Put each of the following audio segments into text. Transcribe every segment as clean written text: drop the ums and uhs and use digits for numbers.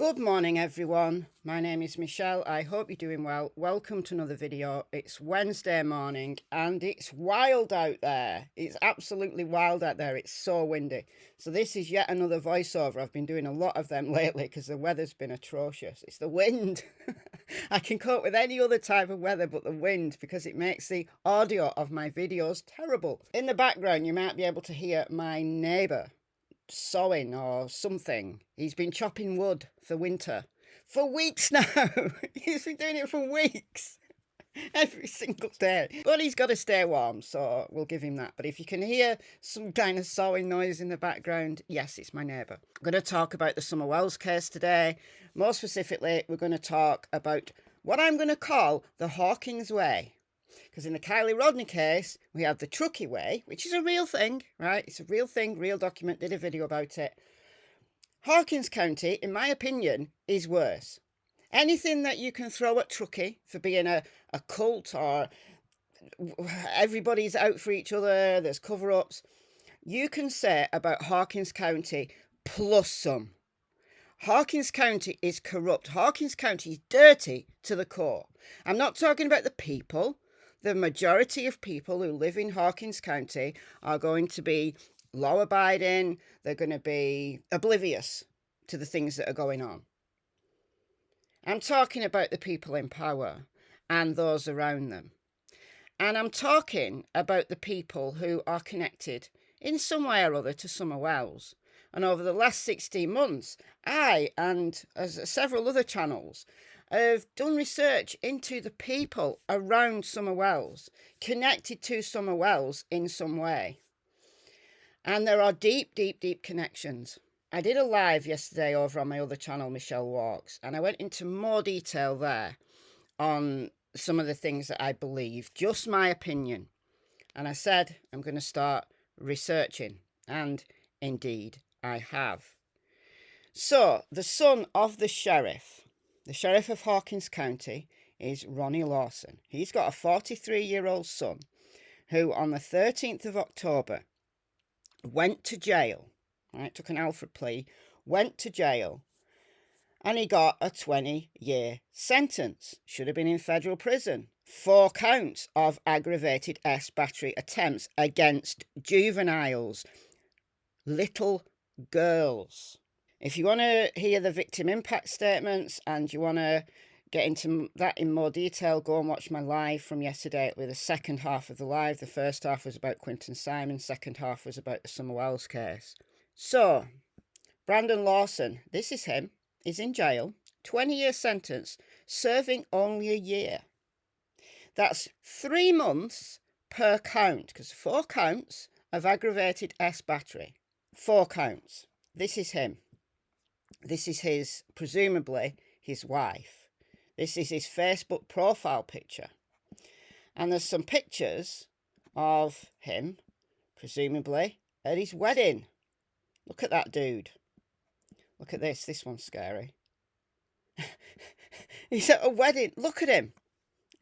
Good morning everyone, my name is Michelle, I hope you're doing well. Welcome to another video. It's Wednesday morning and it's wild out there. It's absolutely wild out there, it's so windy. So this is yet another voiceover. I've been doing a lot of them lately because the weather's been atrocious. It's the wind. I can cope with any other type of weather but the wind because it makes the audio of my videos terrible. In the background you might be able to hear my neighbour sawing or something. He's been chopping wood for winter for weeks now. He's been doing it for weeks, every single day, but he's got to stay warm, so we'll give him that. But if you can hear some kind of sawing noise in the background, yes, it's my neighbour. I'm going to talk about the Summer Wells case today. More specifically, we're going to talk about what I'm going to call the Hawkins way. Because in the Kylie Rodney case, we have the Truckee way, which is a real thing, right? It's a real thing, real document, did a video about it. Hawkins County, in my opinion, is worse. Anything that you can throw at Truckee for being a cult or everybody's out for each other, there's cover-ups, you can say about Hawkins County plus some. Hawkins County is corrupt. Hawkins County is dirty to the core. I'm not talking about the people. The majority of people who live in Hawkins County are going to be law-abiding. They're going to be oblivious to the things that are going on. I'm talking about the people in power and those around them. And I'm talking about the people who are connected in some way or other to Summer Wells. And over the last 16 months, I and several other channels have done research into the people around Summer Wells, connected to Summer Wells in some way. And there are deep, deep, deep connections. I did a live yesterday over on my other channel, Michelle Walks, and I went into more detail there on some of the things that I believe, just my opinion. And I said, I'm going to start researching. And indeed, I have. So, the son of the sheriff of Hawkins County is Ronnie Lawson. He's got a 43-year-old son who on the 13th of October went to jail, right, took an Alfred plea, went to jail, and he got a 20-year sentence. Should have been in federal prison. 4 counts of aggravated battery attempts against juveniles, little girls. If you want to hear the victim impact statements and you want to get into that in more detail, go and watch my live from yesterday with the second half of the live. The first half was about Quinton Simon, second half was about the Summer Wells case. So, Brandon Lawson, this is him, is in jail, 20-year sentence, serving only a year. That's 3 months per count, because 4 counts of aggravated battery. 4 counts. This is him. This is his, presumably, his wife. This is his Facebook profile picture. And there's some pictures of him, presumably, at his wedding. Look at that dude. Look at this. This one's scary. He's at a wedding. Look at him.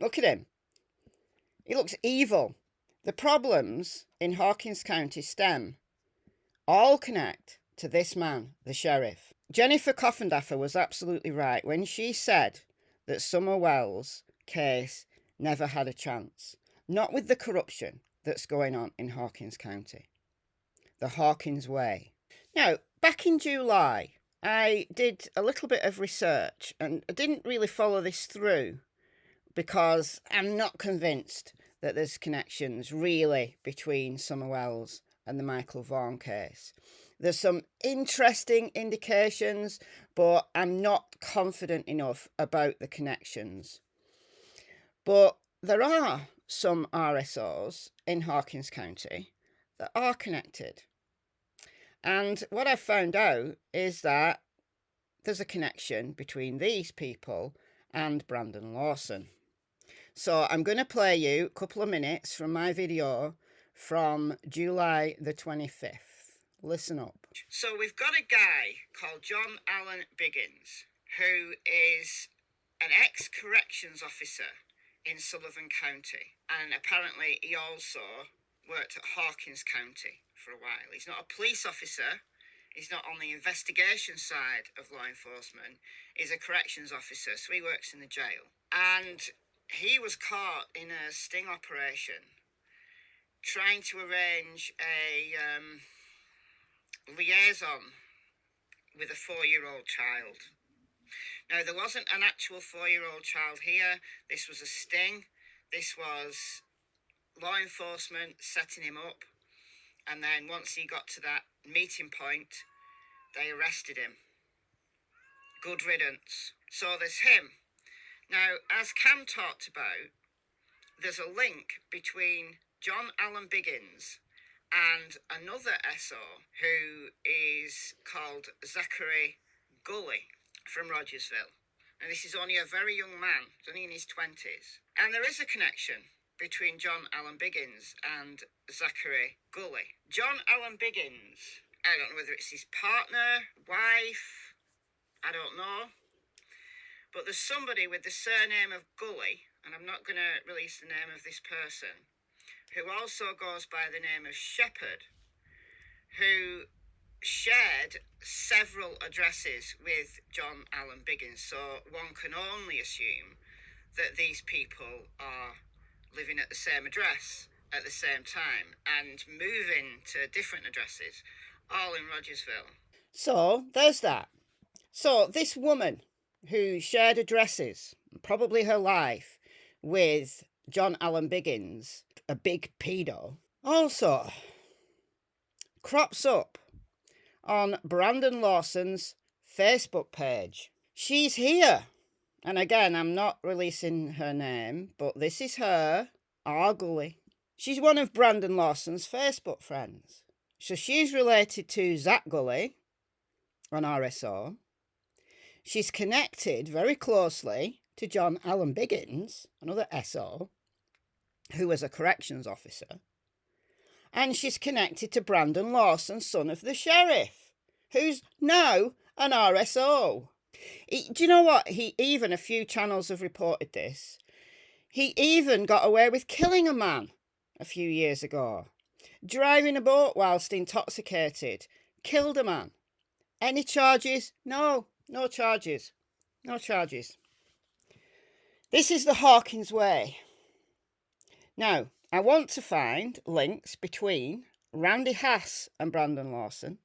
Look at him. He looks evil. The problems in Hawkins County all connect to this man, the sheriff. Jennifer Coffendaffer was absolutely right when she said that Summer Wells' case never had a chance. Not with the corruption that's going on in Hawkins County. The Hawkins way. Now, back in July, I did a little bit of research and I didn't really follow this through because I'm not convinced that there's connections really between Summer Wells and the Michael Vaughan case. There's some interesting indications, but I'm not confident enough about the connections. But there are some RSOs in Hawkins County that are connected. And what I've found out is that there's a connection between these people and Brandon Lawson. So I'm going to play you a couple of minutes from my video from July the 25th. Listen up. So we've got a guy called John Allen Biggins, who is an ex-corrections officer in Sullivan County. And apparently he also worked at Hawkins County for a while. He's not a police officer He's not on the investigation side of law enforcement. He's a corrections officer, so he works in the jail. And he was caught in a sting operation trying to arrange a liaison with a 4-year-old child. Now, there wasn't an actual 4-year-old child here. This was a sting. This was law enforcement setting him up. And then once he got to that meeting point, they arrested him. Good riddance. So there's him. Now, as Cam talked about, there's a link between John Allen Biggins and another SO who is called Zachary Gully from Rogersville. Now, this is only a very young man. He's only in his 20s. And there is a connection between John Allen Biggins and Zachary Gully. John Allen Biggins, I don't know whether it's his partner, wife, I don't know. But there's somebody with the surname of Gully, and I'm not going to release the name of this person, who also goes by the name of Shepherd, who shared several addresses with John Allen Biggins. So one can only assume that these people are living at the same address at the same time and moving to different addresses, all in Rogersville. So there's that. So this woman who shared addresses, probably her life, with John Allen Biggins, a big pedo, also crops up on Brandon Lawson's Facebook page. She's here. And again, I'm not releasing her name, but this is her, R. Gully. She's one of Brandon Lawson's Facebook friends. So she's related to Zach Gully on RSO. She's connected very closely to John Allen Biggins, another SO, who was a corrections officer. And she's connected to Brandon Lawson, son of the sheriff, who's now an RSO. Do you know what? He even, a few channels have reported this, he even got away with killing a man a few years ago. Driving a boat whilst intoxicated. Killed a man. Any charges? No. No charges. No charges. This is the Hawkins way. Now, I want to find links between Randy Haas and Brandon Lawson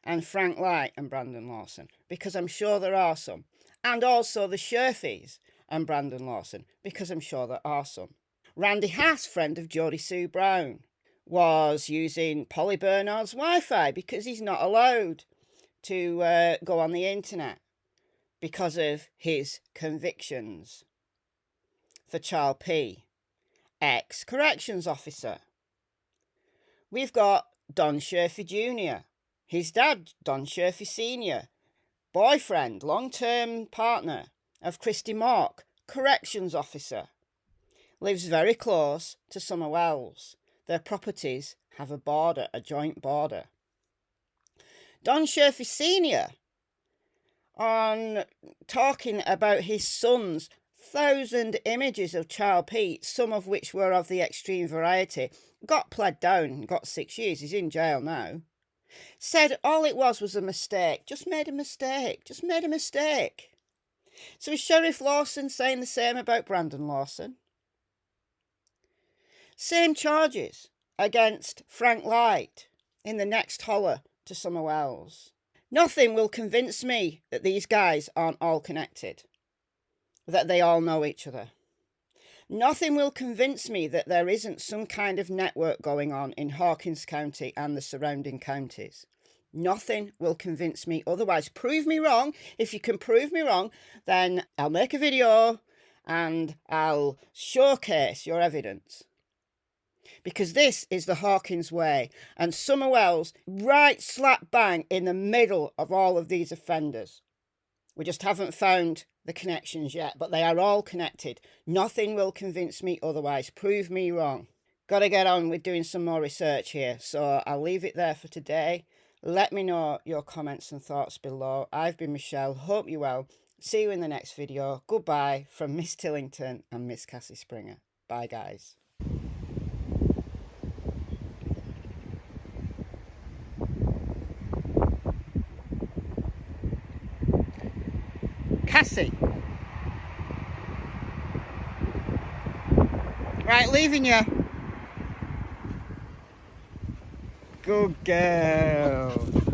and Frank Light and Brandon Lawson, because I'm sure there are some. And also the Sherfies and Brandon Lawson, because I'm sure there are some. Randy Haas, friend of Jodie Sue Brown, was using Polly Bernard's Wi-Fi because he's not allowed to go on the internet because of his convictions for Child P, ex-corrections officer. We've got Don Sherfy Jr., his dad, Don Sherfy Sr., boyfriend, long-term partner of Christy Mark, corrections officer. Lives very close to Summer Wells. Their properties have a border, a joint border. Don Sherfy Sr., on talking about his son's 1,000 images of Child Pete, some of which were of the extreme variety, got pled down, got 6 years, he's in jail now, said all it was a mistake, just made a mistake. So is Sheriff Lawson saying the same about Brandon Lawson? Same charges against Frank Light in the next holler to Summer Wells. Nothing will convince me that these guys aren't all connected, that they all know each other. Nothing will convince me that there isn't some kind of network going on in Hawkins County and the surrounding counties. Nothing will convince me otherwise. Prove me wrong. If you can prove me wrong, then I'll make a video and I'll showcase your evidence. Because this is the Hawkins way. And Summer Wells, right slap bang in the middle of all of these offenders. We just haven't found the connections yet, but they are all connected. Nothing will convince me otherwise. Prove me wrong. Got to get on with doing some more research here, so I'll leave it there for today. Let me know your comments and thoughts below. I've been Michelle. Hope you're well. See you in the next video. Goodbye from Miss Tillington and Miss Cassie Springer. Bye, guys. Cassie. Right, leaving you. Good girl.